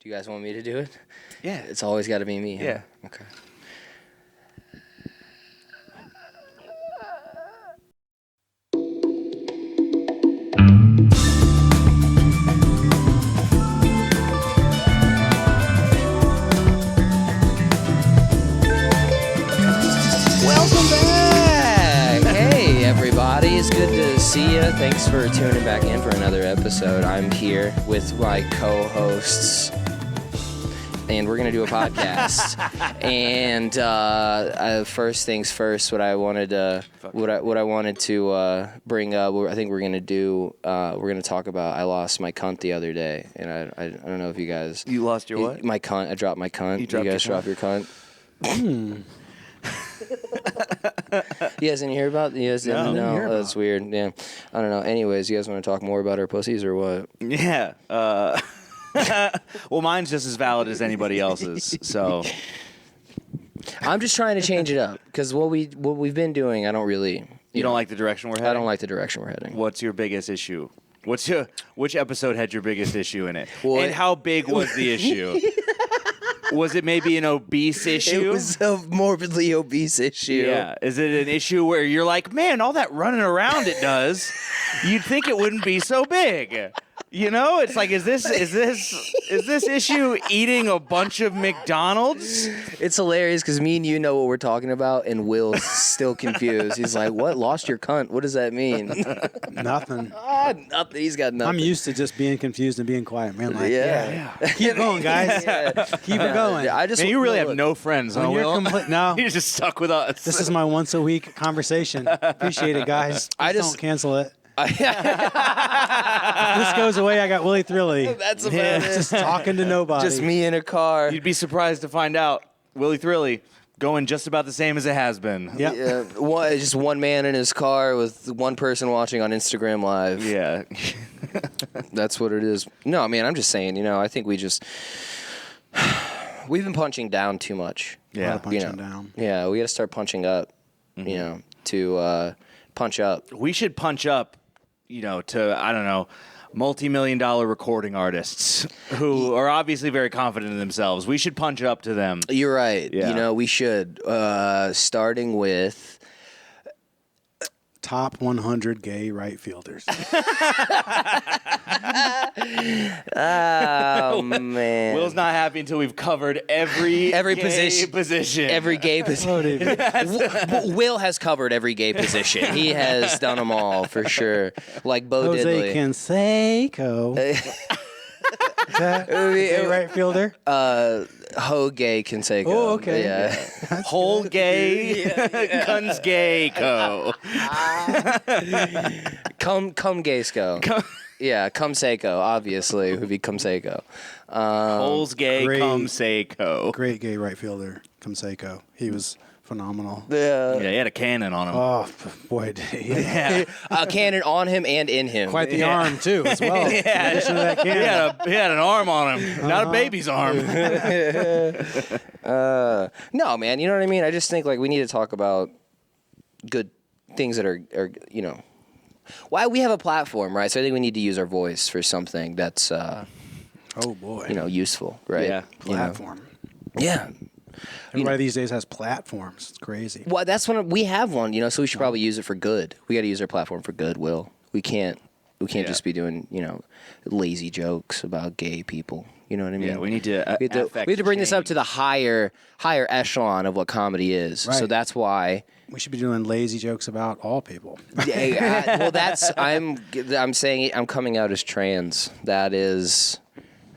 Do you guys want me to do it? Yeah. It's always got to be me. Huh? Yeah. Okay. Welcome back. Hey, everybody. It's good to see you. Thanks for tuning back in for another episode. I'm here with my co-hosts, and we're going to do a podcast. And first things first, what I wanted to bring up, I think we're going to talk about, I lost my cunt the other day. And I don't know if you guys... You lost your what? My cunt. I dropped my cunt. You guys drop your cunt? You guys didn't hear about it? You guys didn't know? Oh, that's weird. Yeah. I don't know. Anyways, you guys want to talk more about our pussies or what? Yeah. Well, mine's just as valid as anybody else's, so... I'm just trying to change it up, because what we've been doing, I don't really... You don't like the direction we're heading? I don't like the direction we're heading. What's your biggest issue? Which episode had your biggest issue in it? Well, and how big was the issue? Was it maybe an obese issue? It was a morbidly obese issue. Yeah. Is it an issue where you're like, man, all that running around it does, you'd think it wouldn't be so big? You know, it's like, is this issue eating a bunch of McDonald's? It's hilarious because me and you know what we're talking about, and Will's still confused. He's like, "What? Lost your cunt? What does that mean?" Nothing. Nothing. He's got nothing. I'm used to just being confused and being quiet, man. Like, Yeah. Keep going, guys. Keep it going. I just Man, you really have no friends, huh, When you're Will? no, You're just stuck with us. this is my once a week conversation. Appreciate it, guys. Don't cancel it. If this goes away, I got Willy Thrilly. That's about it. Just talking to nobody. Just me in a car. You'd be surprised to find out Willy Thrilly going just about the same as it has been. Yep. Yeah, just one man in his car with one person watching on Instagram Live. Yeah. That's what it is. No, man, I'm just saying, I think we've been punching down too much. Yeah. Punching down. Yeah, we got to start punching up, to punch up. We should punch up, to, I don't know, multi-million-dollar recording artists who are obviously very confident in themselves. We should punch up to them. You're right. Yeah. We should. Starting with... Top 100 gay right fielders. Oh, man. Will's not happy until we've covered every position. Every gay position. Will has covered every gay position. He has done them all, for sure. Like Bo Jose Diddley. Canseco. Is that a gay right fielder? Ho gay Canseco. Oh, okay. Yeah. Whole gay, guns gay co. Come Gaysco. Yeah, come Seiko, obviously, would be come Seiko. Holes gay, come Seiko. Great gay right fielder, Canseco. He was phenomenal. Yeah, he had a cannon on him. Oh, boy, did he. Yeah. A cannon on him and in him. Quite the arm, too, as well. Yeah. In addition to that cannon. He had an arm on him. Not a baby's arm. No, man, you know what I mean? I just think, we need to talk about good things that are why we have a platform, right? So I think we need to use our voice for something that's, oh, boy. useful, right? Yeah. Platform. Yeah. Everybody these days has platforms. It's crazy. Well, that's when we have one, so we should probably use it for good. We got to use our platform for good, Will. We can't just be doing, lazy jokes about gay people. You know what I mean? Yeah, we need to we have to bring this up to the higher echelon of what comedy is. Right. So that's why We should be doing lazy jokes about all people. well, I'm saying it, I'm coming out as trans. That is,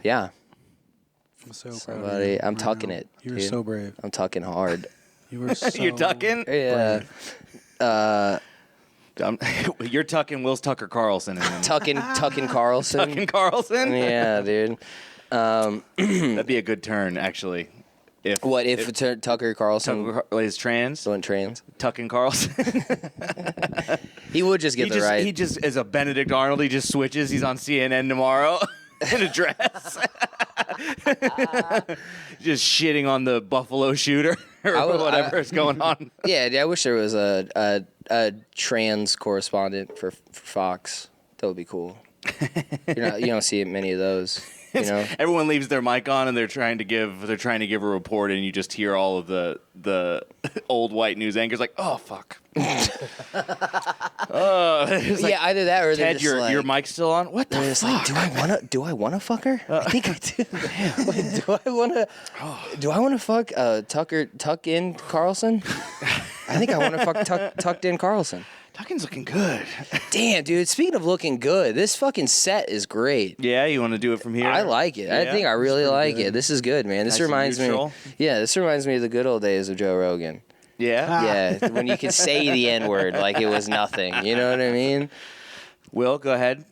yeah. I'm so proud Somebody, of you. I'm tucking it. You were dude. so brave. I'm tucking hard. You were so You're tucking? Yeah. You're tucking Will's Tucker Carlson. Tucking Carlson. Tucking Carlson? Yeah, dude. That'd be a good turn, actually. If Tucker Carlson is trans? went trans? Tucking Carlson? He would just get right. He just, as a Benedict Arnold, he just switches. He's on CNN tomorrow in a dress. Just shitting on the Buffalo shooter or whatever is going on. Yeah, I wish there was a trans correspondent for Fox. That would be cool. You don't see many of those. You know, everyone leaves their mic on and they're trying to give a report, and you just hear all of the old white news anchors like, "Oh fuck." Either that or Ted, your mic's still on. What the fuck? It's like, do I wanna fuck her? I think I do. Wait, do I wanna fuck tuck in Carlson? I think I wanna fuck tucked in Carlson. Tuckin's looking good. Damn, dude. Speaking of looking good, this fucking set is great. Yeah, you want to do it from here? I like it. Yeah, I think I really like it. This is good, man. This reminds me. Yeah, this reminds me of the good old days of Joe Rogan. Yeah? Yeah, when you could say the N-word like it was nothing. You know what I mean? Will, go ahead.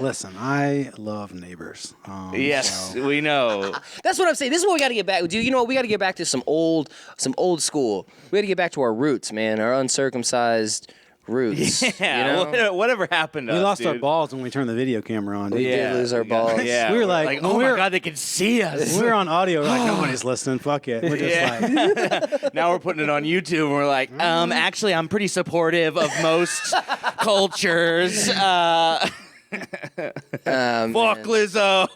Listen, I love Neighbors. Yes, we know. That's what I'm saying. This is what we got to get back. Dude, you know what? We got to get back to some old school. We got to get back to our roots, man. Our uncircumcised roots. Yeah. You know? Whatever happened to us, We lost dude? our balls when we turned the video camera on. Dude. We did lose our balls. Yeah. We were like, oh my God, they can see us. We were on audio. We're like, nobody's listening. Fuck it. We're just like, Now we're putting it on YouTube, and we're like, actually, I'm pretty supportive of most cultures. Fuck Lizzo.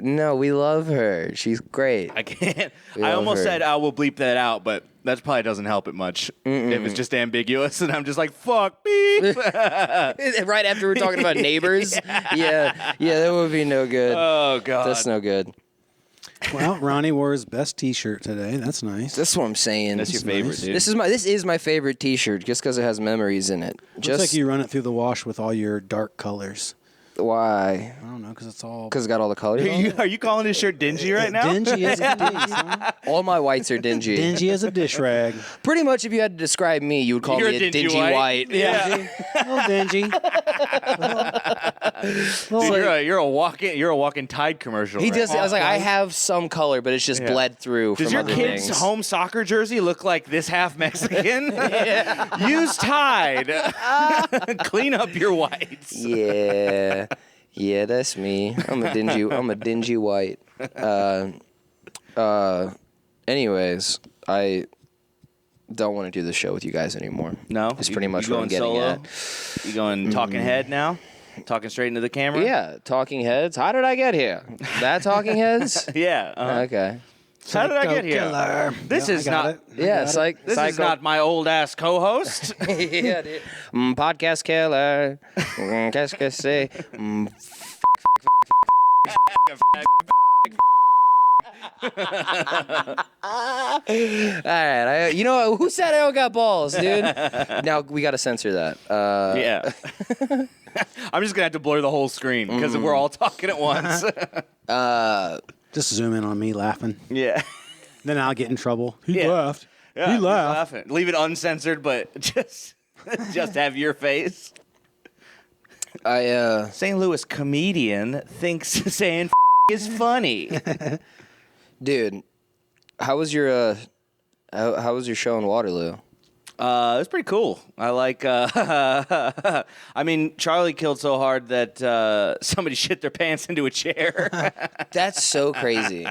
No, we love her. She's great. I can't. We I love almost her. said I will bleep that out, but that probably doesn't help it much if it's just ambiguous, and I'm just like, fuck, beep. Right after we're talking about Neighbors. Yeah, that would be no good. Oh, God. That's no good. well, Ronnie wore his best T-shirt today. That's nice. That's what I'm saying. That's your favorite, dude. This is my favorite T-shirt, just because it has memories in it. Looks like you run it through the wash with all your dark colors. Why? I don't know, because it's all... Because it got all the colors. on it? Are you calling this shirt dingy right now? Dingy as a dish, huh? All my whites are dingy. Dingy as a dish rag. Pretty much, if you had to describe me, you would call You're me a a dingy dingy white. white. Yeah. A little dingy. Dude, you're a walking Tide commercial. He right does. now. I was like, I have some color, but it's just bled through Does from your other kid's things. home soccer jersey look like this half Mexican? Use Tide. Clean up your whites. Yeah, that's me. I'm a dingy white. Anyways, I don't want to do the show with you guys anymore. No, it's pretty much you what I'm going getting solo? at. You going talking head now? Talking straight into the camera? Yeah, Talking Heads. How did I get here? That Talking Heads? Yeah. Okay. How did I get here? Killer. This is I got not. it. Yeah, This is not my old ass co-host. Yeah, dude. Podcast killer. Qu'est-ce que c'est? All right, you know who said I don't got balls, dude? Now we got to censor that. Yeah. I'm just gonna have to blur the whole screen because we're all talking at once. Just zoom in on me laughing. Yeah. Then I'll get in trouble. He Yeah. laughed. Yeah, He laughed. laughing. Leave it uncensored, but just have your face. St. Louis comedian thinks saying is funny. Dude, how was your show in Waterloo? It was pretty cool. I like. I mean, Charlie killed so hard that somebody shit their pants into a chair. That's so crazy.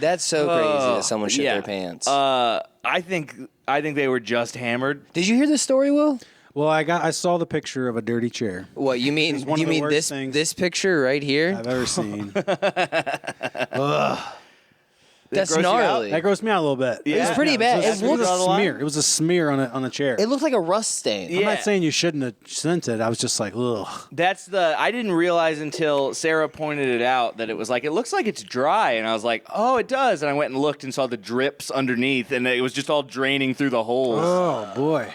That's so crazy that someone shit their pants. I think they were just hammered. Did you hear this story, Will? Well, I saw the picture of a dirty chair. What you mean? It's one You of the mean worst things this picture right here? I've ever seen. That's gross you out? gnarly. That grossed me out a little bit. Yeah. It was pretty bad. It was a smear. It was a smear on a chair. It looked like a rust stain. I'm not saying you shouldn't have sent it. I was just like, ugh. I didn't realize until Sarah pointed it out that it was like, it looks like it's dry. And I was like, oh, it does. And I went and looked and saw the drips underneath, and it was just all draining through the holes. Oh, boy.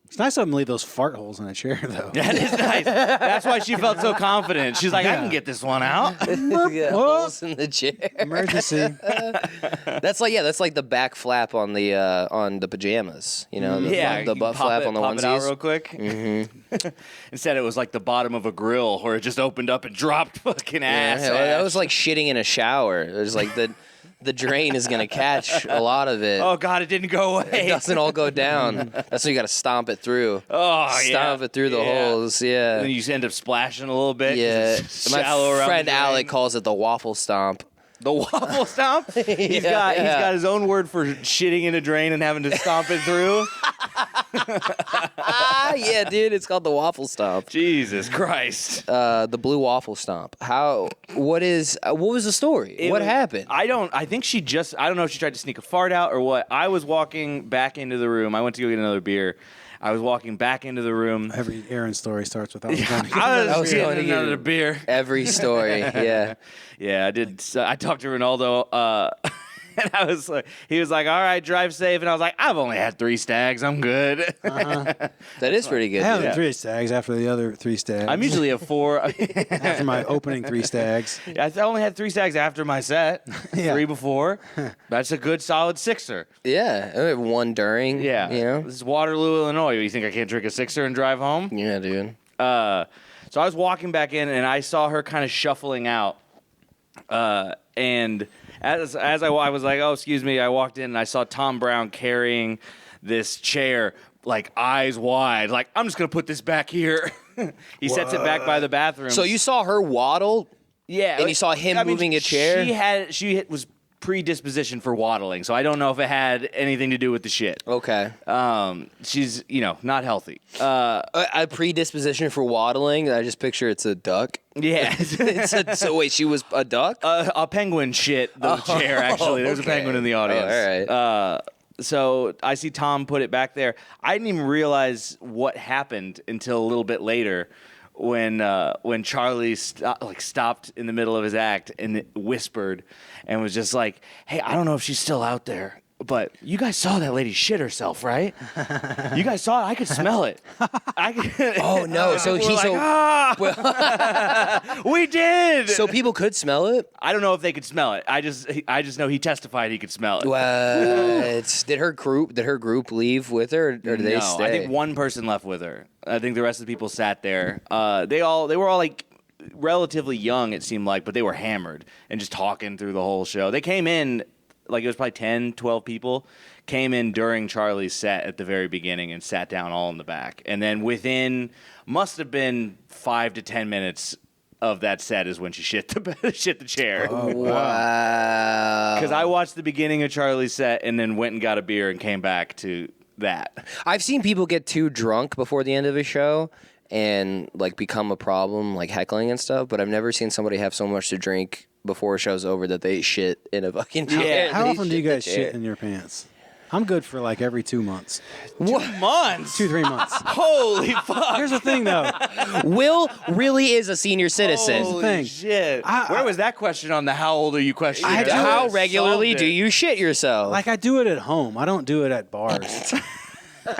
It's nice of them to leave those fart holes in a chair, though. That is nice. That's why she felt so confident. She's like, I can get this one out. Yeah, holes in the chair. Emergency. That's like the back flap on the pajamas. You know, the butt flap on the pop onesies. it out real quick. Mm-hmm. Instead, it was like the bottom of a grill where it just opened up and dropped fucking ass. That was like shitting in a shower. There's like the drain is gonna catch a lot of it. Oh God, it didn't go away. It doesn't all go down. That's why you got to stomp it through. Stomp it through the holes. Yeah. And then you end up splashing a little bit. Yeah. It's shallow My around friend the drain. Alec calls it the Waffle Stomp. The waffle stomp? He's got his own word for shitting in a drain and having to stomp it through. Yeah, dude, it's called the Waffle Stomp. Jesus Christ. The blue Waffle Stomp. What was the story? What happened? I don't know if she tried to sneak a fart out or what. I was walking back into the room. I went to go get another beer. I was walking back into the room. Every Aaron story starts with I was going to get another beer. Every story, yeah. Yeah, I did. I talked to Ronaldo, and he was like, all right, drive safe. And I was like, I've only had 3 stags. I'm good. That is pretty good. I had 3 stags after the other 3 stags. I'm usually a 4. After my opening 3 stags. I only had 3 stags after my set. Yeah. 3 before. That's a good solid 6er. Yeah, 1 during. Yeah. You know? This is Waterloo, Illinois. You think I can't drink a 6er and drive home? Yeah, dude. So I was walking back in, and I saw her kind of shuffling out. And as I was like, oh, excuse me, I walked in, and I saw Tom Brown carrying this chair, like, eyes wide. Like, I'm just going to put this back here. He sets it back by the bathroom. So you saw her waddle? Yeah. And you saw him moving a chair? She was predisposition for waddling, so I don't know if it had anything to do with the shit. Okay. She's, not healthy. A predisposition for waddling? I just picture it's a duck. Yeah. So wait, she was a duck? A penguin shit the chair, actually. There's a penguin in the audience. Oh, all right. So I see Tom put it back there. I didn't even realize what happened until a little bit later when Charlie stopped in the middle of his act and whispered and was just like, hey, I don't know if she's still out there, but you guys saw that lady shit herself, right? You guys saw it? I could smell it. Oh, no. So we did. So people could smell it? I don't know if they could smell it. I just know he testified he could smell it. What? Did her group leave with her, or did they stay? I think one person left with her. I think the rest of the people sat there. They were all like relatively young, it seemed like, but they were hammered and just talking through the whole show. They came in, like it was probably 10, 12 people, came in during Charlie's set at the very beginning and sat down all in the back. And then must have been 5 to 10 minutes of that set is when she shit the chair. Oh, wow. Because I watched the beginning of Charlie's set and then went and got a beer and came back to that. I've seen people get too drunk before the end of a show and like become a problem, like heckling and stuff, but I've never seen somebody have so much to drink before a show's over that they shit in a fucking chair. Yeah. How often do you guys shit in your pants? I'm good for like every 2 months. 2 months? 2-3 months. Holy fuck. Here's the thing, though. Will really is a senior citizen. Holy shit. Where was that question on the how old are you question? How regularly do you shit yourself? Like I do it at home. I don't do it at bars.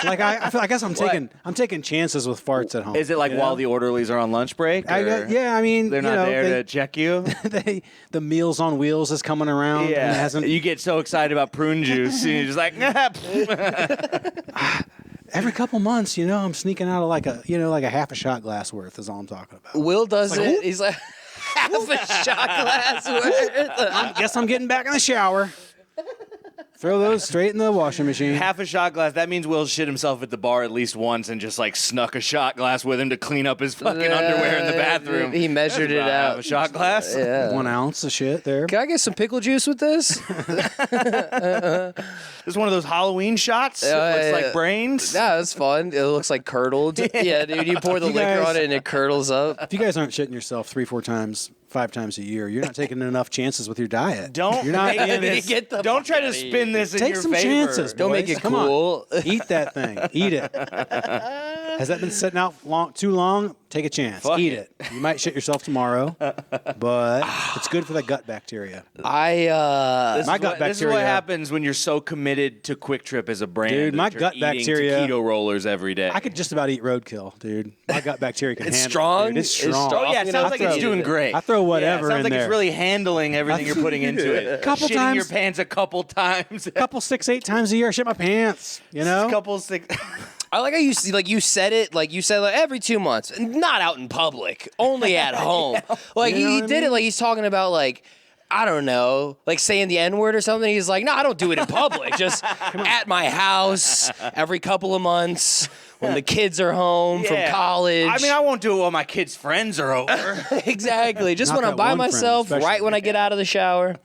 Like I guess I'm taking chances with farts at home. Is it like while the orderlies are on lunch break? Yeah, I mean they're not there to check you. The Meals on Wheels is coming around. Yeah, and you get so excited about prune juice, and you're just like, every couple months, I'm sneaking out of like a half a shot glass worth is all I'm talking about. Will does it. He's like half a shot glass worth. I guess I'm getting back in the shower. Throw those straight in the washing machine. Half a shot glass. That means Will shit himself at the bar at least once and just like snuck a shot glass with him to clean up his fucking underwear in the bathroom. He measured it out. Half a shot glass? Yeah. 1 ounce of shit there. Can I get some pickle juice with this? This is one of those Halloween shots. It looks like brains. Yeah, it's fun. It looks like curdled. Yeah, dude, you pour the liquor on it and it curdles up. If you guys aren't shitting yourself 3-4 times, 5 times a year, you're not taking enough chances with your diet. Don't try to spin this in Take your some favor. chances. Don't make it cool. Eat that thing. Eat it. Has that been sitting out too long? Take a chance. Eat it. You might shit yourself tomorrow, but it's good for the gut bacteria. This is what happens when you're so committed to Quick Trip as a brand. Dude, my that gut you're bacteria. eating taquito rollers every day. I could just about eat roadkill, dude. My gut bacteria can handle it. Strong? Dude. It's strong. Oh yeah, it sounds like it's doing great. I throw whatever sounds in like there. it's really handling everything you're putting into it. Couple Shitting times. your pants a couple times. Couple 6-8 times a year, I shit my pants. Couple 6. I like how you said it every 2 months, not out in public, only at home. Like he did it like he's talking about like I don't know, like saying the N-word or something. He's like, no, I don't do it in public. Just at my house every couple of months when the kids are home from college. I mean, I won't do it while my kids' friends are over. Exactly. Just Not when I'm that by one friend, myself, especially. right when I get out of the shower.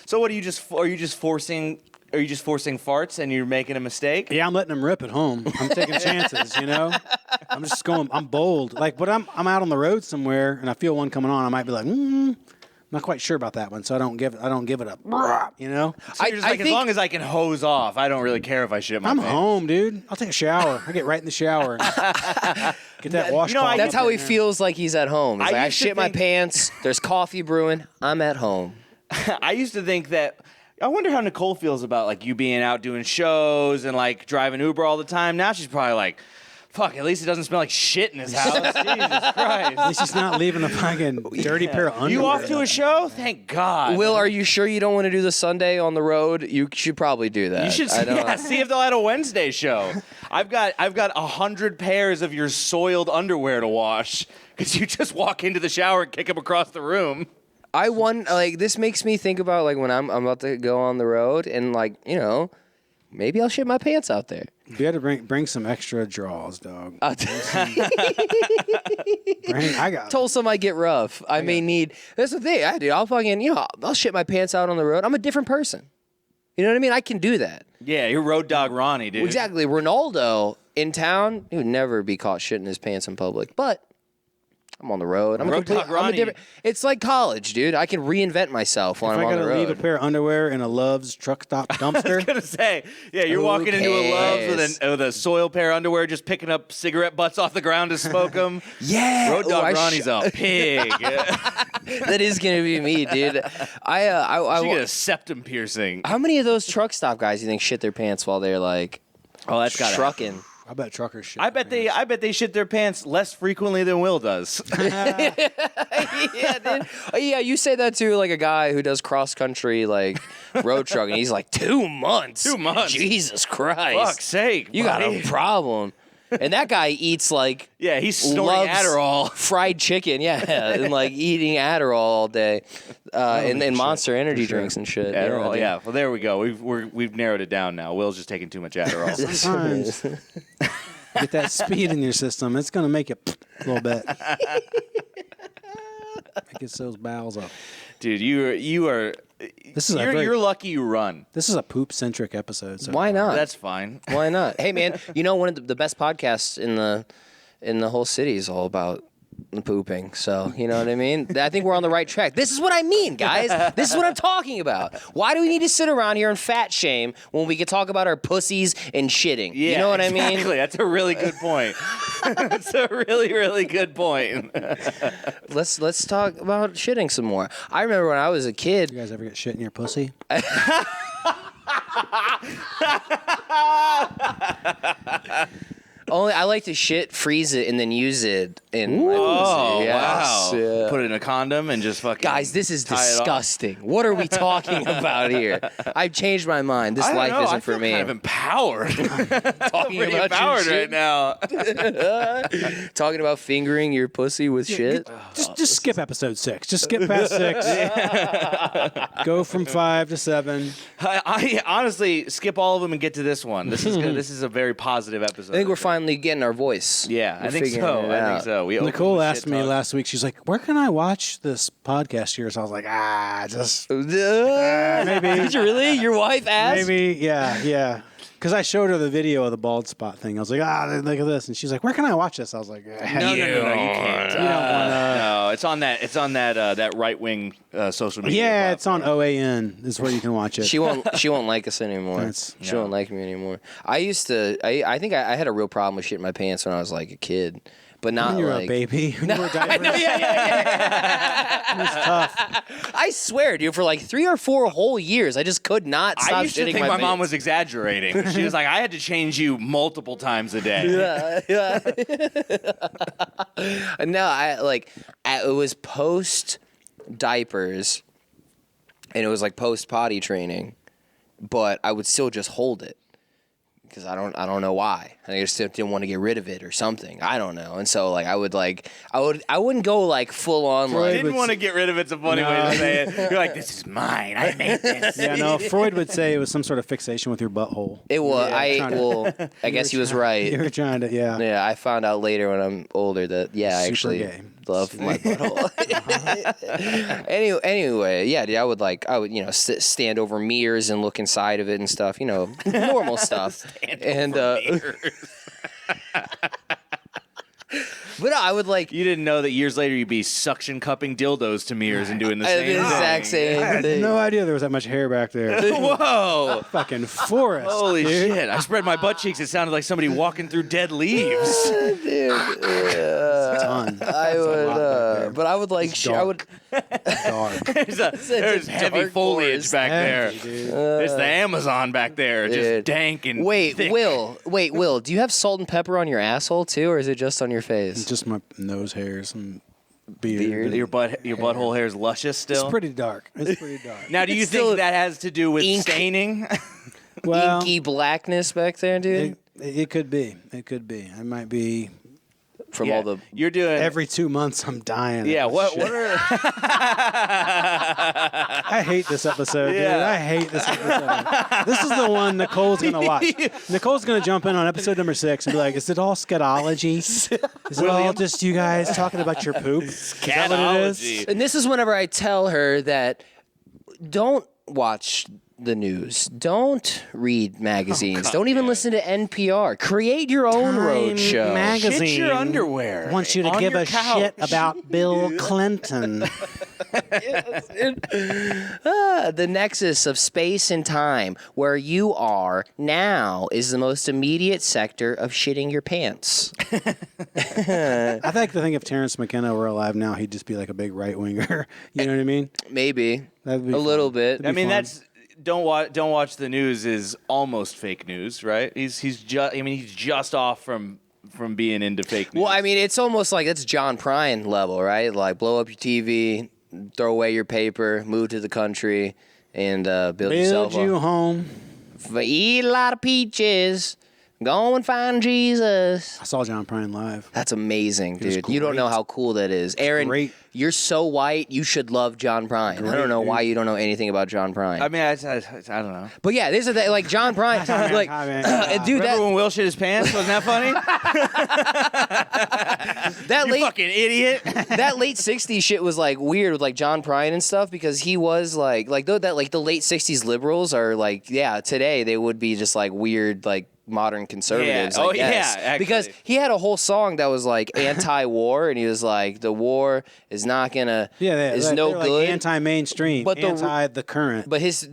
So what are you just forcing farts and you're making a mistake? Yeah, I'm letting them rip at home. I'm taking chances, you know? I'm just going, I'm bold. Like, but I'm out on the road somewhere and I feel one coming on, I might be like, I'm not quite sure about that one, so I don't give it a, you know? So you're just like, as long as I can hose off, I don't really care if I shit my I'm pants. home, dude. I'll take a shower. I get right in the shower. Get that washcloth. That's how he in there. feels like he's at home. He's like, I used to shit my think- pants. There's coffee brewing. I'm at home. I used to think that. I wonder how Nicole feels about like you being out doing shows and like driving Uber all the time. Now she's probably like, fuck, at least it doesn't smell like shit in his house. Jesus At Christ. least he's not leaving a fucking dirty pair of underwear. You off to a show? Thank God. Will, are you sure you don't want to do the Sunday on the road? You should probably do that. You should see if they'll add a Wednesday show. I've got 100 pairs of your soiled underwear to wash because you just walk into the shower and kick them across the room. This makes me think about like when I'm about to go on the road and like, you know, maybe I'll shit my pants out there. You got to bring some extra draws, dog. I got Told some I get rough. I may need. That's the thing. I'll shit my pants out on the road. I'm a different person. You know what I mean? I can do that. Yeah, you're Road Dog Ronnie, dude. Exactly. Ronaldo in town, he would never be caught shitting his pants in public. But I'm on the road. I'm a different. It's like college, dude. I can reinvent myself when If I'm I on gotta the leave a road. pair of underwear in a Love's truck stop dumpster, I was gonna say, yeah, you're Who walking into a Love's cares? with a soiled pair of underwear, just picking up cigarette butts off the ground to smoke them. Yeah. Road Dog I Ronnie's a pig. That is gonna be me, dude. She get a septum piercing. How many of those truck stop guys you think shit their pants while they're like That's got trucking? I bet truckers shit. I bet they shit their pants less frequently than Will does. Yeah, dude. Oh, yeah, you say that to like a guy who does cross country like road trucking. He's like 2 months. 2 months. Jesus Christ. Fuck's sake, You got buddy. a problem. And that guy eats like Yeah, he's snorting loves Adderall. fried chicken, yeah, and like eating Adderall all day, and Monster Energy drinks and shit. Adderall, dude. yeah. Well, there we go. We've narrowed it down now. Will's just taking too much Adderall. Sometimes get that speed in your system. It's gonna make it a little bit. It gets those bowels up. Dude, you are. This is You're lucky you run. This is a poop-centric episode. So Why not? That's fine. Why not? Hey, man, you know one of the best podcasts in the whole city is all about pooping. So, you know what I mean? I think we're on the right track. This is what I mean, guys. This is what I'm talking about. Why do we need to sit around here and fat shame when we can talk about our pussies and shitting? Yeah, you know what exactly. I mean? That's a really good point. That's a really, really good point. Let's talk about shitting some more. I remember when I was a kid. You guys ever get shit in your pussy? Only I like to shit, freeze it, and then use it in my Oh, pussy. wow. Yes, yeah. Put it in a condom and just fucking. Guys, this is tie it off. disgusting. What are we talking about here? I've changed my mind. This I don't life know. isn't I for feel me. kind of empowered. Talking Pretty about empowered your right now. Talking about fingering your pussy with shit. Just skip episode 6. Just skip past 6. Go from 5 to 7. I honestly skip all of them and get to this one. This is good. This is a very positive episode. I think we're finally getting our voice. Yeah, We're I think figuring so. it I think out. so. We opened Nicole with asked shit me talk. last week, she's like, where can I watch this podcast yours? I was like, just Maybe. Did you really? Your wife asked? maybe, yeah. Because I showed her the video of the bald spot thing. I was like, look at this. And she's like, where can I watch this? I was like, No, you can't. You don't wanna- No, it's on that right wing social media. Yeah, it's on platform. OAN is where you can watch it. She won't like us anymore. That's- She won't like me anymore. I think I had a real problem with shitting my pants when I was like a kid. But not when you were like a baby. When you were diapers. yeah. It was tough. I swear, dude, for like 3 or 4 whole years, I just could not stop I used to shitting think my my pants. mom was exaggerating. She was like, I had to change you multiple times a day. Yeah. No, it was post diapers, and it was like post potty training, but I would still just hold it because I don't know why. and I just didn't want to get rid of it or something. I don't know. And so like I wouldn't go like full on like Didn't want to get rid of it's a funny way to say it. You're like, this is mine. I made this. Yeah, no. Freud would say it was some sort of fixation with your butthole. it was. I guess he was right. You were trying to, yeah. Yeah, I found out later when I'm older that I Super actually gay. love my butthole. Anyway, yeah, dude, I would stand over mirrors and look inside of it and stuff, normal stuff. But I would like. You didn't know that years later you'd be suction cupping dildos to mirrors and doing the same thing. exact same I had thing. no idea there was that much hair back there. Whoa! Fucking forest. Holy dude. shit! I spread my butt cheeks. It sounded like somebody walking through dead leaves. Ton. I would, but I would like. I would. Dark. There's heavy dark foliage forest. back there. Heavy, dude. There's the Amazon back there, Dude. just dank and Wait, thick. Will, do you have salt and pepper on your asshole too, or is it just on your face? Just my nose hairs and beard. Your butthole hair is luscious still. It's pretty dark. It's pretty dark. Now, do you still think that has to do with ink. staining? Well, Inky blackness back there, dude. it could be. It could be. I might be. From Yeah, all the. you're doing Every 2 months, I'm dying. Yeah, what Shit. are I hate this episode, dude. Yeah. I hate this episode. This is the one Nicole's going to watch. Nicole's going to jump in on episode number 6 and be like, is it all scatology? Is it all just you guys talking about your poop? Is that what it is? Scatology. And this is whenever I tell her that don't watch the news. Don't read magazines. Don't even listen to NPR. Create your own road show. Magazine Shit your underwear. wants you to on give your a couch. shit about Bill Clinton. The nexus of space and time, where you are now, is the most immediate sector of shitting your pants. I like to think if Terrence McKenna were alive now, he'd just be like a big right winger. You know what I mean? Maybe That'd be a fun. little bit. That'd I be mean, fun. that's don't watch the news is almost fake news, right? He's just off from being into fake news. Well, I mean, it's almost like it's John Prine level, right? Like blow up your TV, throw away your paper, move to the country, and build yourself you a home. eat a lot of peaches. Go and find Jesus. I saw John Prine live. That's amazing, was dude. You don't know great. how cool that is. Aaron, great. you're so white, you should love John Prine. I Great, don't know dude. why you don't know anything about John Prine. I mean, I don't know. But yeah, this is the, like John Prine. like, Hi, man. dude, Remember when Will shit his pants? Wasn't that funny? that You late fucking idiot. that late '60s shit was like weird with like John Prine and stuff because he was like the late '60s liberals are like today they would be just like weird like modern conservatives. Yeah. I Oh, guess. yeah, actually. Because he had a whole song that was like anti-war and he was like the war is not gonna is no they're good. Like anti-mainstream, But the- anti the current. But he's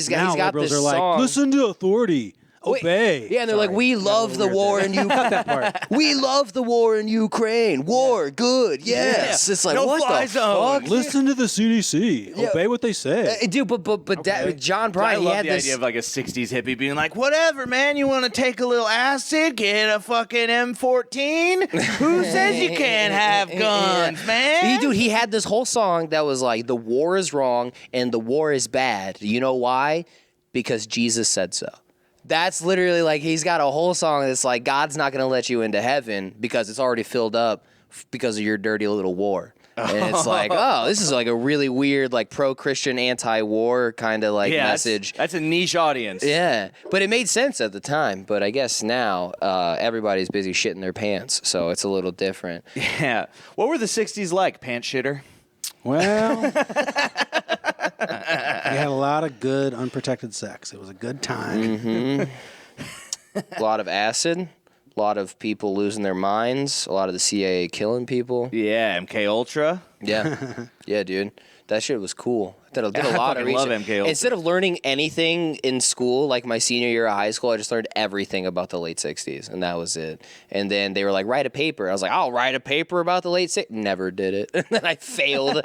now got liberals this are like, song. listen to authority, Wait, obey. Yeah, and they're like, Sorry. we love the war in Ukraine. We love the war in Ukraine. War, good, yes. It's like No what fly the zone. fuck, Listen to the CDC. Yeah. Obey what they say. dude? But that, John Prine, I he love had the this. idea of like a '60s hippie being like, "Whatever, man. You want to take a little acid? Get a fucking M14. Who says you can't have guns, man?" He had this whole song that was like, the war is wrong and the war is bad. You know why? Because Jesus said so. That's literally like, he's got a whole song that's like, God's not going to let you into heaven because it's already filled up because of your dirty little war. And it's like, oh, this is like a really weird, like pro-Christian, anti-war kind of like message. That's a niche audience. Yeah, but it made sense at the time. But I guess now everybody's busy shitting their pants, so it's a little different. Yeah. What were the '60s like, pant shitter? Well, we had a lot of good unprotected sex. It was a good time. A lot of acid, a lot of people losing their minds, a lot of the CIA killing people. Yeah, MK Ultra. Yeah, yeah, dude, that shit was cool. Did a I lot of fucking love research. MK Ultra. Instead of learning anything in school, like my senior year of high school, I just learned everything about the late '60s, and that was it. And then they were like, write a paper. I was like, I'll write a paper about the late '60s. Never did it. And then I failed. And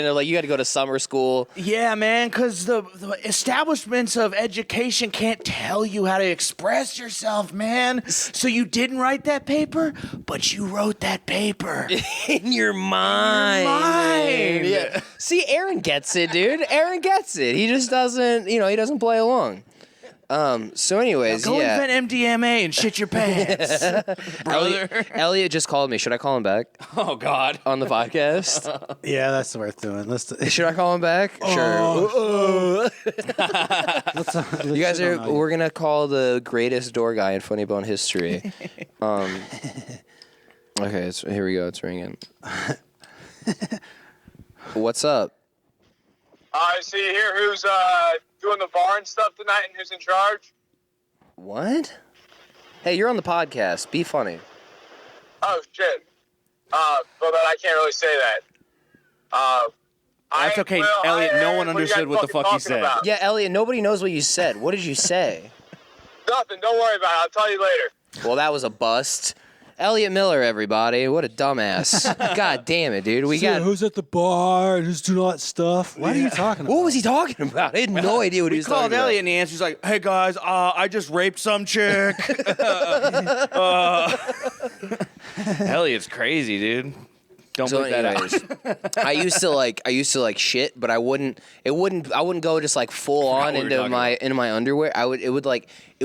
they're like, you got to go to summer school. Yeah, man, because the establishments of education can't tell you how to express yourself, man. So you didn't write that paper, but you wrote that paper. In your mind. mind. Yeah. See, Aaron gets it, dude. Aaron gets it. He just doesn't, he doesn't play along. So anyways, Go invent MDMA and shit your pants, brother. Elliot just called me. Should I call him back Oh God. on the podcast? Yeah, that's worth doing. Should I call him back? Sure. You guys we're gonna call the greatest door guy in Funny Bone history. Okay, so here we go. It's ringing. What's up? I see here who's doing the bar and stuff tonight and who's in charge. What? Hey, you're on the podcast. Be funny. Oh shit. Well then I can't really say that. That's okay, Elliot. No one understood what the fuck you said. Yeah, Elliot, nobody knows what you said. What did you say? Nothing. Don't worry about it. I'll tell you later. Well, that was a bust. Elliot Miller, everybody. What a dumbass. God damn it, dude. Who's at the bar and who's doing all that stuff? What are you talking about? What was he talking about? I had no idea what he was talking about. We called Elliot and he answers like, "Hey guys, I just raped some chick." Elliot's crazy, dude. Don't put that out. I used to like shit, but I wouldn't go just like full on into my underwear. It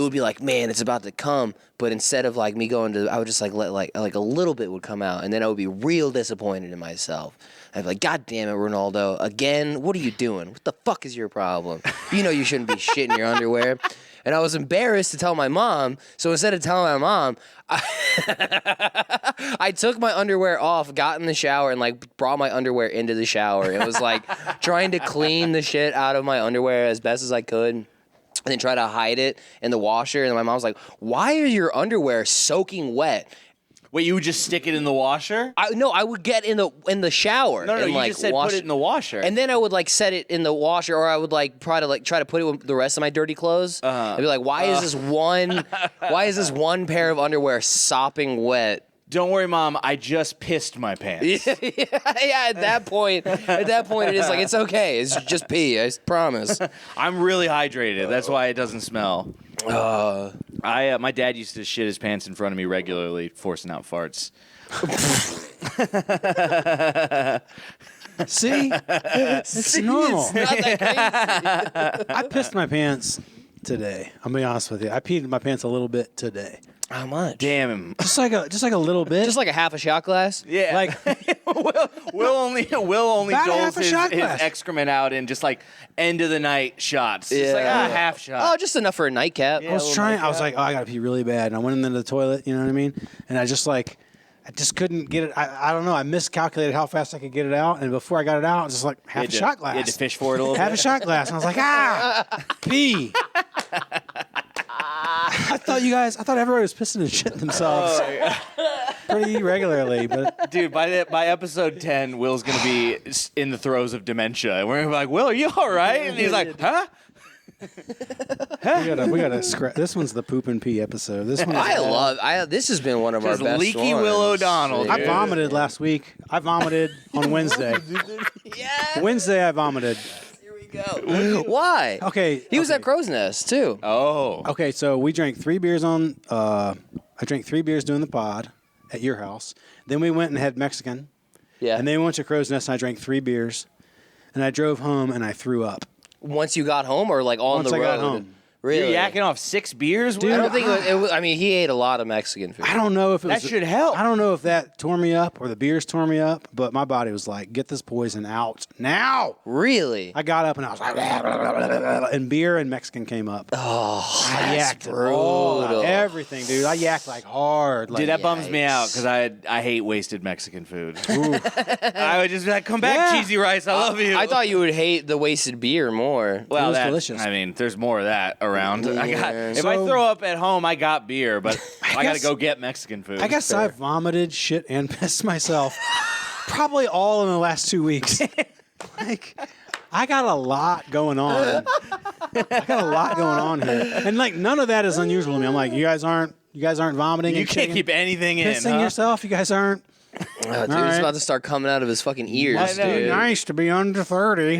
would be like, man, it's about to come, but instead of like me going to, I would just like let like a little bit would come out, and then I would be real disappointed in myself. I'd be like, God damn it, Ronaldo, again, what are you doing? What the fuck is your problem? You know you shouldn't be shitting your underwear. And I was embarrassed to tell my mom, so instead of telling my mom, I took my underwear off, got in the shower, and like brought my underwear into the shower. It was like trying to clean the shit out of my underwear as best as I could, and then try to hide it in the washer. And my mom was like, "Why are your underwear soaking wet?" Wait, you would just stick it in the washer? I would get in the shower. No, and, you just said put it in the washer. And then I would like set it in the washer, or I would like try to put it with the rest of my dirty clothes. I'd be like, why is this one pair of underwear sopping wet? Don't worry, Mom. I just pissed my pants. Yeah. At that point, it is like it's okay. It's just pee. I promise. I'm really hydrated. That's why it doesn't smell. My dad used to shit his pants in front of me regularly, forcing out farts. See? It's normal. It's not that crazy. I pissed my pants today. I'm gonna be honest with you. I peed in my pants a little bit today. How much? Damn him. Just like a little bit. Just like a half a shot glass? Yeah. Like Will only About doles half a his shot glass. excrement out in just like end of the night shots. Just like half shot. Oh, just enough for a nightcap. Yeah. I was trying. I was like, oh, I gotta pee really bad, and I went into the toilet. You know what I mean? And I just couldn't get it. I don't know. I miscalculated how fast I could get it out, and before I got it out, it was just like half a shot glass. You had to fish for it a little half bit. a shot glass, and I was like, pee. I thought everybody was pissing and shitting themselves pretty regularly, but Dude, by episode 10, Will's gonna be in the throes of dementia, and we're gonna be like, "Will, are you all right?" And he's like, "Huh?" we gotta scrap. This one's the poop and pee episode. This one. This has been one of our Just best leaky ones. Will O'Donnell. I dude. vomited last week. I vomited on Wednesday. Yeah. Wednesday I vomited. Here we go. Why? Okay. He was at Crow's Nest too. Oh. Okay, so we drank 3 beers on. I drank 3 beers doing the pod at your house. Then we went and had Mexican. Yeah. And then we went to Crow's Nest and I drank 3 beers. And I drove home and I threw up. Once you got home, or like on Once the I road? got home. Really? You're yakking off 6 beers? Dude, I don't think it was. I mean, he ate a lot of Mexican food. I don't know if it That was. should help. I don't know if that tore me up or the beers tore me up, but my body was like, get this poison out now. Really? I got up and I was like, and beer and Mexican came up. Oh, I that's yacked brutal. everything, dude. I yacked like hard. Like, Dude, that bums me out because I hate wasted Mexican food. I would just be like, "Come back, Yeah. cheesy rice. I love you." I thought you would hate the wasted beer more. well, It was that- delicious. I mean, there's more of that around. If I So- throw up at home, I got beer, but I got to go get Mexican food. I guess I vomited, shit, and pissed myself. Probably all in the last 2 weeks. Like, I got a lot going on. Here, and like none of that is unusual to me. I'm like, you guys aren't vomiting. You and can't shitting, keep anything in. pissing Huh? yourself. You guys aren't. Dude, All it's right. about to start coming out of his fucking ears, I know, dude. Nice to be under 30.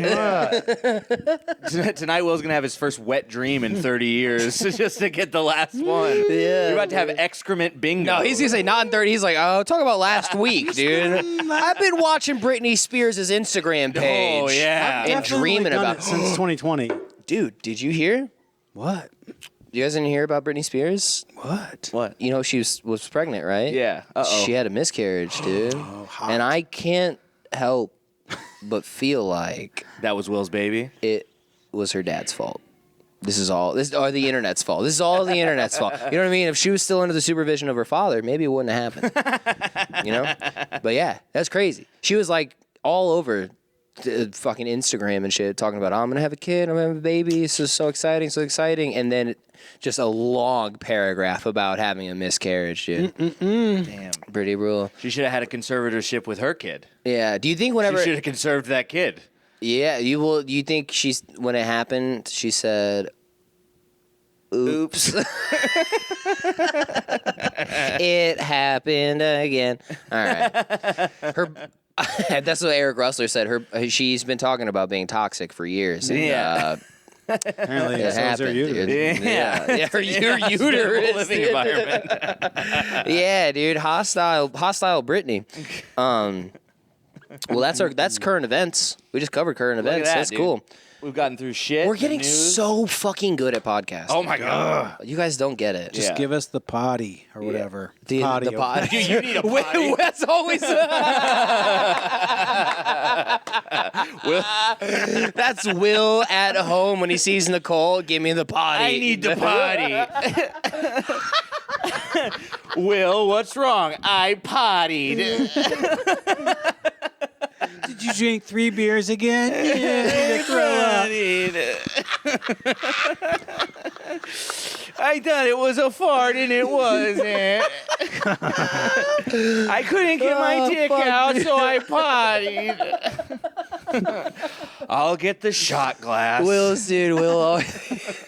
Tonight, Will's gonna have his first wet dream in 30 years, just to get the last one. Yeah. You're about to have excrement bingo. No, he's gonna say not in 30. He's like, oh, talk about last week, dude. I've been watching Britney Spears' Instagram page. Oh yeah. And Definitely dreaming done about it since 2020. Dude, did you hear? What? You guys didn't hear about Britney Spears? What? You know she was pregnant, right? Yeah. She had a miscarriage, dude. hot. And I can't help but feel like That was Will's baby. it was her dad's fault. This is all the internet's fault. This is all the internet's fault. You know what I mean? If she was still under the supervision of her father, maybe it wouldn't have happened. You know? But yeah, that's crazy. She was like all over fucking Instagram and shit talking about, I'm going to have a kid, I'm going to have a baby. This is so exciting, so exciting. And then just a long paragraph about having a miscarriage, dude. Damn. Pretty brutal. She should have had a conservatorship with her kid. Yeah. Do you think whenever... She should have conserved that kid. Yeah, you think when it happened, she said, oops. It happened again. All right. That's what Eric Russler said. She's been talking about being toxic for years. And, Yeah. Apparently, it so is her happened, uterus. dude. Yeah, her uterus. Living environment. Yeah, dude. Hostile Britney. Well, that's current events. We just covered current Look at events. that, That's dude. cool. We've gotten through shit. We're getting news. so fucking good at podcasting. Oh my god. You guys don't get it. Just Yeah. give us the potty or whatever. The potty. pod. Dude, you need a potty. That's always. That's Will at home when he sees Nicole. Give me the potty. I need the potty. Will, what's wrong? I pottied. Did you drink 3 beers again? Yeah, throw up. I thought it was a fart and it wasn't. I couldn't get my dick out, so I pottied. I'll get the shot glass. Will's dude. Will always.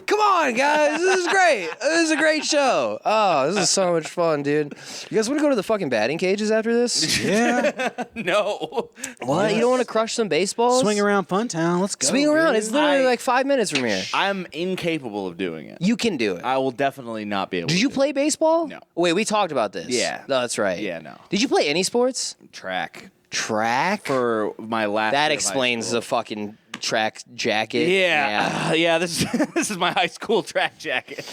Come on, guys. This is great. This is a great show. Oh, this is so much fun, dude. You guys want to go to the fucking batting cages after this? Yeah. No. What? You don't want to crush some baseballs? Swing around Funtown. Let's go. Swing around. dude. It's literally like 5 minutes from here. I'm incapable of doing it. You can do it. I will definitely not be able Did to you do play baseball? No. Wait, we talked about this. Yeah. No, that's right. Yeah, no. Did you play any sports? track Track? for my last That year of high explains school. the fucking track jacket. Yeah, this is my high school track jacket.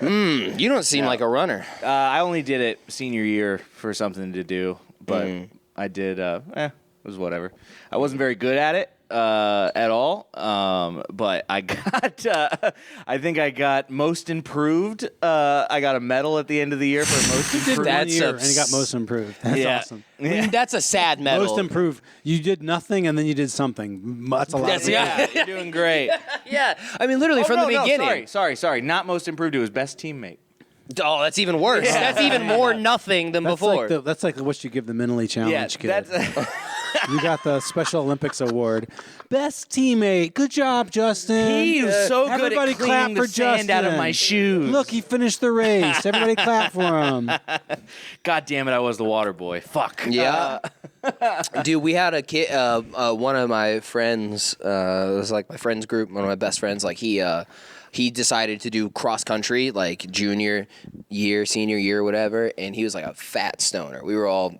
You don't seem like a runner. I only did it senior year for something to do, but I did. It was whatever. I wasn't very good at it at all, but I got. I think I got most improved. I got a medal at the end of the year for most improved. One year, and abs- you got most improved. That's Yeah. awesome. That's a sad medal. Most improved. You did nothing, and then you did something. That's a lot. That's- of yeah. You're doing great. Yeah, I mean, literally from the beginning. Sorry. Not most improved. It was best teammate. Oh, that's even worse. Yeah. That's even more nothing than That's before. that's like what you give the mentally challenged kid. that's. You got the Special Olympics award. Best teammate. Good job, Justin. He was so good Everybody at clap cleaning for the sand out of Justin. my shoes. Look, he finished the race. Everybody clap for him. God damn it! I was the water boy. Fuck. Yeah. Dude, we had a kid, one of my friends, it was like my friends group, one of my best friends, like he decided to do cross country, like junior year, senior year, whatever, and he was like a fat stoner. We were all,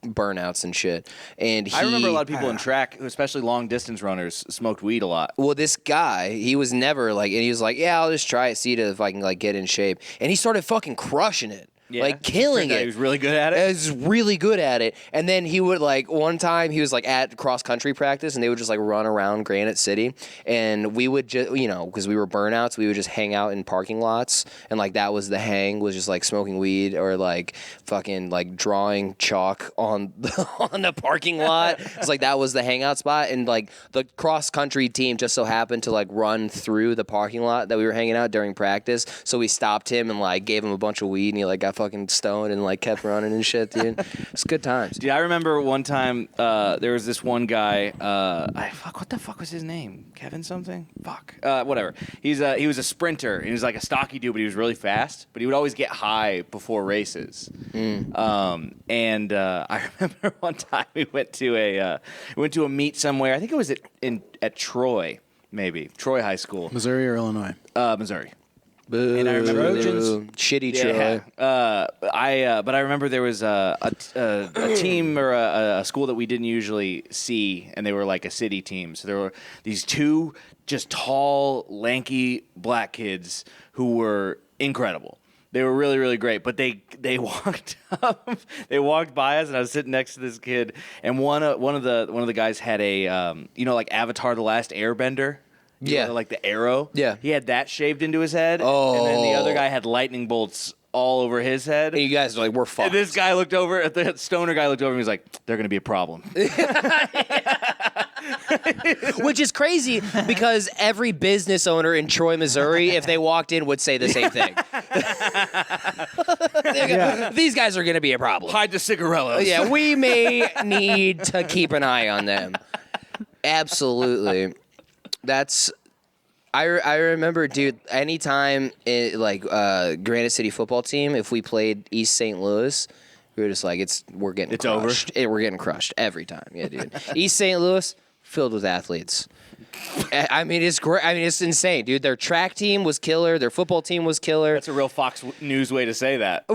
burnouts and shit. And I remember a lot of people in track, especially long distance runners, smoked weed a lot. Well, this guy, he was never like, and he was like, yeah, I'll just try it, see if I can like get in shape. And he started fucking crushing it. Yeah. Like killing Turned out it. He was really good at it. He was really good at it. And then he would like, one time he was like at cross country practice and they would just like run around Granite City. And we would just, because we were burnouts, we would just hang out in parking lots. And like that was the hang, was just like smoking weed or like fucking like drawing chalk on the parking lot. It's like that was the hangout spot. And like the cross country team just so happened to like run through the parking lot that we were hanging out during practice. So we stopped him and like gave him a bunch of weed and he like got fucking stoned and like kept running and shit, dude. It's good times. Dude, I remember one time there was this one guy. What the fuck was his name? Kevin something? Fuck. Whatever. He was a sprinter and he was like a stocky dude, but he was really fast. But he would always get high before races. And I remember one time we went to a meet somewhere. I think it was at Troy, maybe Troy High School, Missouri or Illinois? Missouri. Boo. And I remember there was shitty Troy. but I remember there was a team or a school that we didn't usually see, and they were like a city team. So there were these two just tall, lanky black kids who were incredible. They were really, really great. But they walked up, they walked by us, and I was sitting next to this kid, and one of the guys had a like Avatar: The Last Airbender. Yeah. Like the arrow. Yeah. He had that shaved into his head. Oh. And then the other guy had lightning bolts all over his head. And you guys are like, we're fucked. And this guy looked over, the stoner guy looked over and he was like, they're going to be a problem. Which is crazy because every business owner in Troy, Missouri, if they walked in, would say the same thing. These guys are going to be a problem. Hide the cigarillos. Yeah, we may need to keep an eye on them. Absolutely. I remember, dude, anytime Granite City football team, if we played East St. Louis, we were just like, we're getting crushed. We're getting crushed every time. Yeah, dude. East St. Louis, filled with athletes. I mean, it's great. I mean, it's insane, dude. Their track team was killer. Their football team was killer. That's a real Fox News way to say that.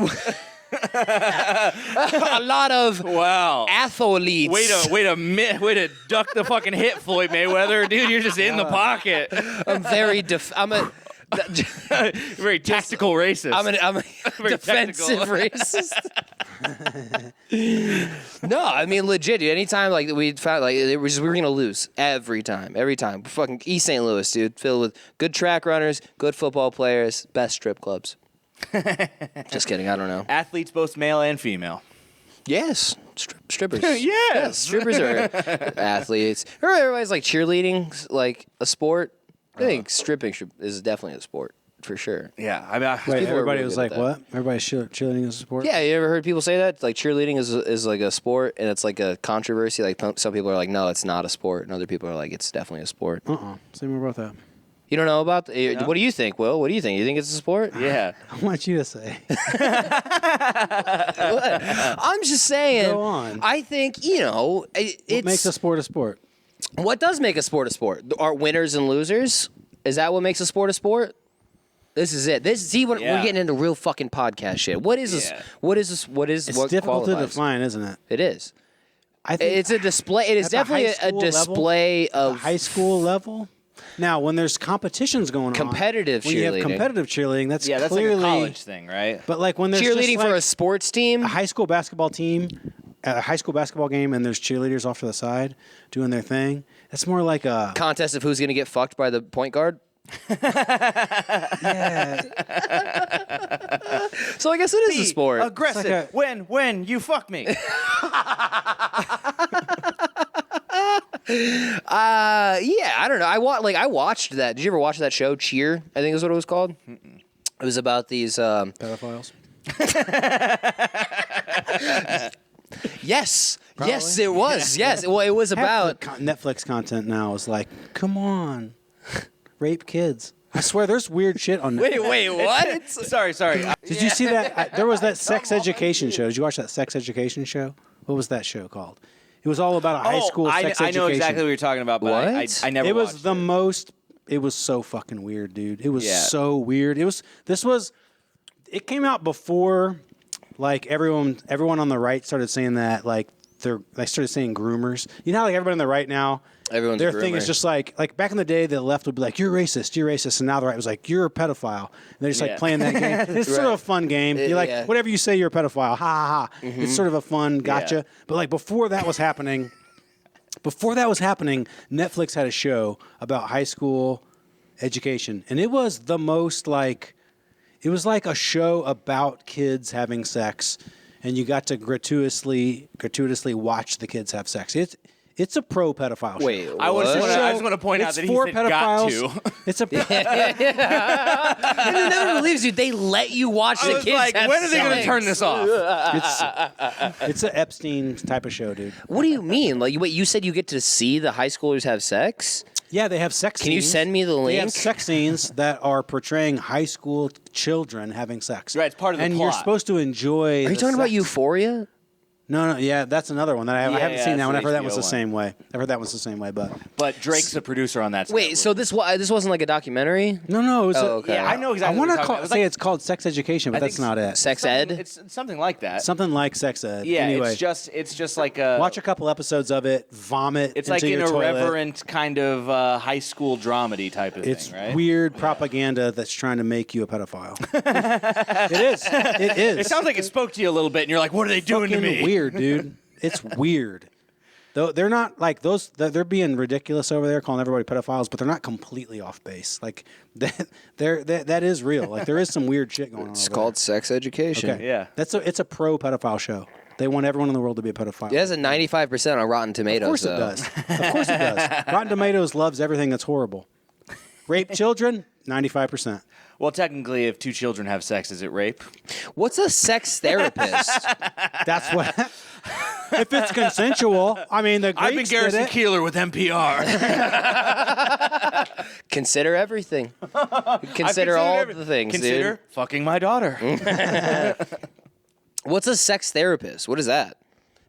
A lot of athletes. Way to duck the fucking hit, Floyd Mayweather, dude. You're just in the pocket. I'm very I'm a very tactical racist. I'm a defensive racist. No, I mean legit. Dude, anytime we found we were gonna lose every time. Fucking East St. Louis, dude, filled with good track runners, good football players, best strip clubs. Just kidding. I don't know. Athletes, both male and female. Yes, strippers. Yes, strippers are athletes. Everybody's like cheerleading, like a sport. I think stripping is definitely a sport for sure. Yeah, I mean, wait, everybody was like, "What? Everybody's cheerleading is a sport?" Yeah, you ever heard people say that? Like cheerleading is like a sport, and it's like a controversy. Like some people are like, "No, it's not a sport," and other people are like, "It's definitely a sport." Say more about that. You don't know about what do you think, Will? What do you think? You think it's a sport? Yeah. I want you to say. I'm just saying. Go on. I think, What makes a sport a sport? What does make a sport a sport? Are winners and losers? Is that what makes a sport a sport? This is it. We're getting into real fucking podcast shit. What is this? What is this? It's difficult to define, isn't it? It is. I think it's a display. It is definitely a display of high school level. Now, when there's competitions going competitive on, cheerleading. When you have competitive cheerleading, that's clearly like a college thing, right? But like when there's cheerleading just for a sports team, a high school basketball team, a high school basketball game, and there's cheerleaders off to the side doing their thing. It's more like a contest of who's going to get fucked by the point guard. Yeah. So I guess it is a sport. Aggressive. When you fuck me. Yeah, I don't know. I watched that. Did you ever watch that show, Cheer? I think is what it was called. Mm-mm. It was about these pedophiles. Yes. Probably. Yes, it was. Yes. Well, it was about Netflix content now is like, come on, rape kids. I swear, there's weird shit on Netflix. Wait, what? Sorry. Did you see that? There was that sex education show. Did you watch that sex education show? What was that show called? It was all about a high school sex education. I know exactly what you're talking about, but what? I never It was watched the it. most. It was so fucking weird, dude. It was so weird. It came out before, like everyone on the right started saying that, like they started saying groomers. You know how like everybody on the right now, everyone's their a groomer. thing is just like back in the day, the left would be like, you're racist, and now the right was like, you're a pedophile, and they're just like playing that game. It's sort of a fun game. You're like, whatever you say, you're a pedophile. Ha ha ha. Mm-hmm. It's sort of a fun gotcha. Yeah. But like before that was happening, Netflix had a show about high school education, and it was the most like, it was like a show about kids having sex, and you got to gratuitously watch the kids have sex. It's a pro pedophile show. Wait, I just want to point out that he said pedophiles. Got to. It's a. I never believes you. They let you watch the kids like, have when are they going to sex? turn this off? It's an Epstein type of show, dude. What do you mean? Like, wait, you said you get to see the high schoolers have sex? Yeah, they have sex scenes. Can you send me the link? They have sex scenes that are portraying high school children having sex. Right, it's part of the plot. And you're supposed to enjoy. Are you talking about Euphoria? No, yeah, that's another one that I haven't seen that one. I've heard that was the HBO same way. I've heard that was the same way, but Drake's the producer on that. Wait, so this wasn't like a documentary? no, it was okay. Yeah, I know I exactly. want what you're to talking about. say it's called Sex Education, but that's not it. Sex ed? It's something like that. Something like sex ed. Yeah, Anyway, it's just like a watch a couple episodes of it, vomit. It's into like an your toilet. irreverent kind of high school dramedy type of It's thing, right? weird propaganda that's trying to make you a pedophile. It is. It is. It sounds like it spoke to you a little bit, and you're like, "What are they doing to me?" Weird, dude. It's weird. Though they're not like those. They're being ridiculous over there, calling everybody pedophiles, but they're not completely off base. Like that is real. Like there is some weird shit going on. It's over called Sex Education. there. Okay. Yeah. It's a pro pedophile show. They want everyone in the world to be a pedophile. It has a 95% on Rotten Tomatoes. Of course it does. Of course it does. Rotten Tomatoes loves everything that's horrible. Rape children, 95%. Well, technically, if two children have sex, is it rape? What's a sex therapist? That's what. If it's consensual, I mean the Greeks I've been Garrison did it. Keillor with NPR. Consider everything. Consider all the things, Consider fucking my daughter. dude. What's a sex therapist? What is that?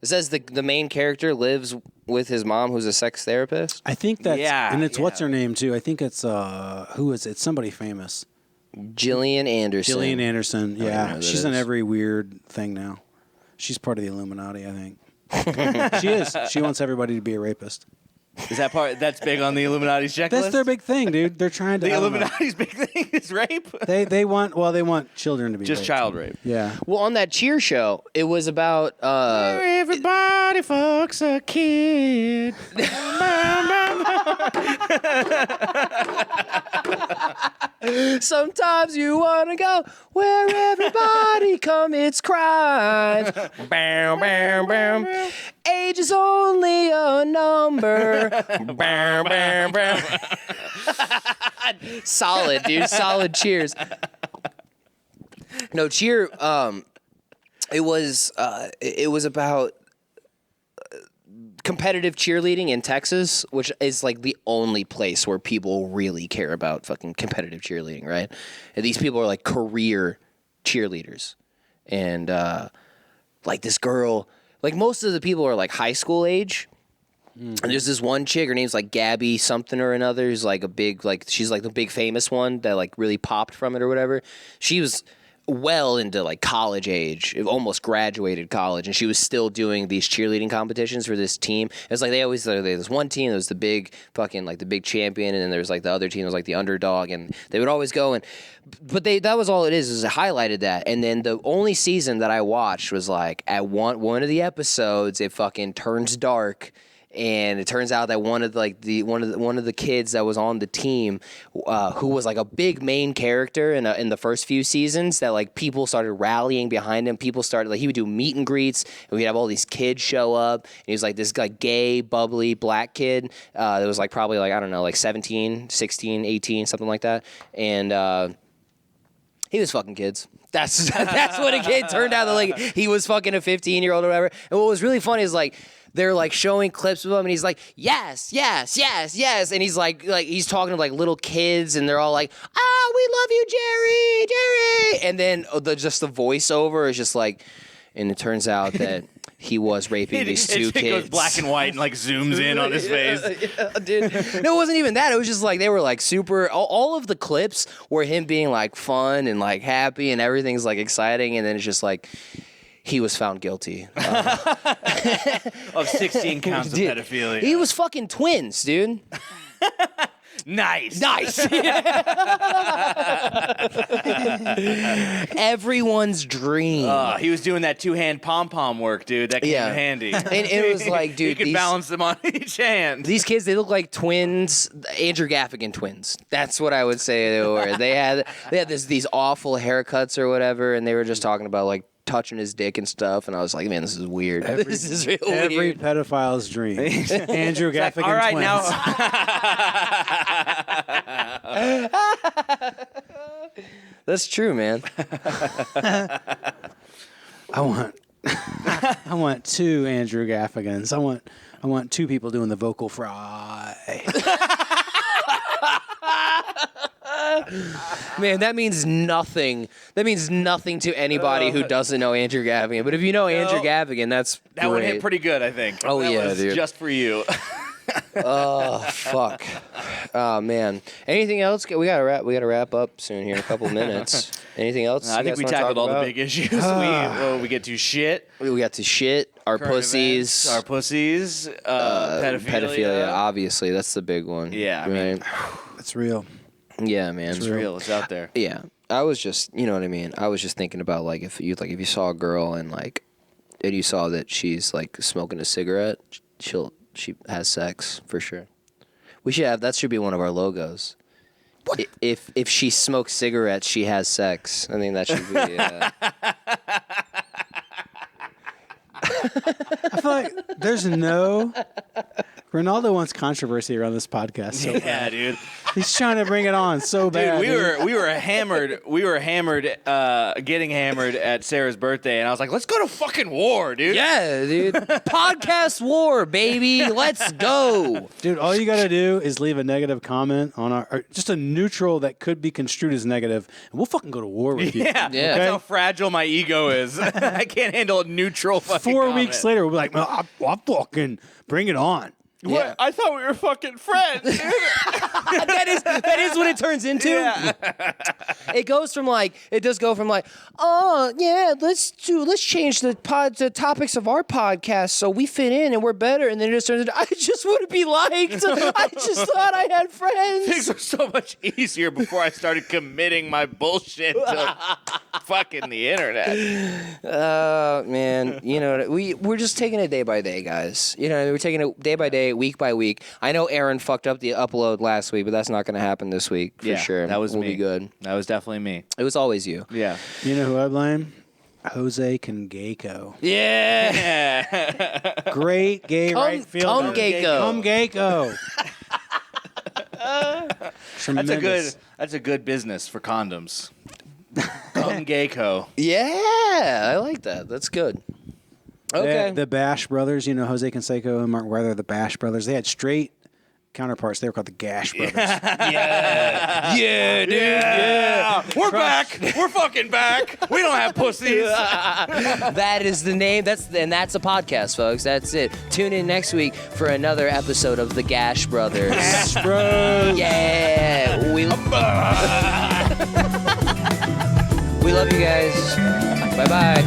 It says the main character lives with his mom, who's a sex therapist. I think that's and it's yeah. what's her name too. I think it's who is it? It's somebody famous. Gillian Anderson. Gillian Anderson. even know Yeah, who that she's in is. every weird thing now. She's part of the Illuminati, I think. She is. She wants everybody to be a rapist. Is that part? That's big on the Illuminati's checklist. That's their big thing, dude. They're trying to. The I don't know. Illuminati's big thing is rape. They want children to be Just raped. child rape. Yeah. Well, on that Cheer show, it was about Everybody fucks a kid. sometimes you want to go where everybody commits crimes. Bam, bam, bam. Age is only a number. Bam, bam, bam. Solid, dude. Solid Cheers. No, Cheer. It was about competitive cheerleading in Texas, which is like the only place where people really care about fucking competitive cheerleading, right? And these people are like career cheerleaders. And like this girl, like most of the people are like high school age. And there's this one chick, her name's like Gabby something or another, who's like a big, like she's like the big famous one that like really popped from it or whatever. She was well into like college age, almost graduated college, and she was still doing these cheerleading competitions for this team. It was like they had this one team that was the big fucking like the big champion, and then there was like the other team that was like the underdog, and they would always go but that was all it is it highlighted that. And then the only season that I watched was like at one of the episodes it fucking turns dark. And it turns out that one of the kids that was on the team, who was like a big main character in the first few seasons, that like people started rallying behind him. People started like he would do meet and greets, and we'd have all these kids show up. And he was like this like gay, bubbly black kid that was like probably like I don't know like 17, 16, 18, something like that. And he was fucking kids. That's what a kid turned out. Like he was fucking a 15-year-old or whatever. And what was really funny is like they're like showing clips of him, and he's like, yes, yes, yes, yes, and he's like he's talking to like little kids, and they're all like, we love you, Jerry, Jerry, and then just the voiceover is just like, and it turns out that he was raping these two kids. It goes black and white and like zooms in on his face. Yeah, dude. No, it wasn't even that. It was just like they were like super. All of the clips were him being like fun and like happy, and everything's like exciting, and then it's just like. He was found guilty Of 16 counts of pedophilia. He was fucking twins, dude. Nice. Everyone's dream. He was doing that two-hand pom-pom work, dude. That came in handy. And it was like, dude, he could balance them on each hand. These kids, they look like twins, Andrew Gaffigan twins. That's what I would say they were. They had these awful haircuts or whatever, and they were just talking about like touching his dick and stuff, and I was like, man, this is weird. This is real weird. Every pedophile's dream. Andrew Gaffigan All right, twins. now. That's true, man. I want two Andrew Gaffigans. I want two people doing the vocal fry. Man, that means nothing. That means nothing to anybody who doesn't know Andrew Gavigan. But if you know Andrew Gavigan, that's That one hit pretty good, I think. Oh, that yeah, was dude. just for you. Oh, fuck. Oh, man. Anything else? We gotta wrap up soon here in a couple minutes. Anything else? I you think guys we wanna tackled talk all the about? big issues. We get to shit, We got to shit, our current pussies, events, our pussies, pedophilia. Obviously, that's the big one. Yeah, I right? mean, It's real. Yeah, man. it's real. It's out there. Yeah, I was just, you know what I mean. I was just thinking about like if you saw a girl and you saw that she's like smoking a cigarette, she has sex for sure. That should be one of our logos. What? If she smokes cigarettes, she has sex. I think that should be. I feel like there's no. Ronaldo wants controversy around this podcast. So Yeah, dude. he's trying to bring it on so bad. We were hammered. We were hammered, getting hammered at Sarah's birthday, and I was like, "Let's go to fucking war, dude." Yeah, dude. Podcast war, baby. Let's go. Dude, all you got to do is leave a negative comment on or just a neutral that could be construed as negative, and we'll fucking go to war with you. Yeah, Yeah. That's how fragile my ego is. I can't handle a neutral fucking 4 comment. weeks later, we'll be like, well, I'll fucking bring it on. Yeah. I thought we were fucking friends, dude. that is what it turns into. Yeah. It does go from oh yeah, let's change the topics of our podcast so we fit in and we're better, and then it just turns into I just want to be liked. I just thought I had friends. Things were so much easier before I started committing my bullshit to fucking the internet. Man, you know we're just taking it day by day, guys. You know, we're taking it day by day, week by week. I know Aaron fucked up the upload last week, but that's not going to happen this week for sure. That was we'll me. be good. That was definitely me. It was always you. Yeah. You know who I blame? Jose Cangeco. Yeah. Great gay right fielder. Come Gecko. Come Gecko. Tremendous. That's a good business for condoms. Come Gecko. Yeah, I like that. That's good. Okay. The Bash Brothers, you know, Jose Canseco and Mark Weather, the Bash Brothers, they had straight counterparts. They were called the Gash Brothers. Yeah, dude. Yeah. We're back. We're fucking back. We don't have pussies. That is the name. That's a podcast, folks. That's it. Tune in next week for another episode of the Gash Brothers. Gash Bros. Yeah. We love you guys. Bye-bye.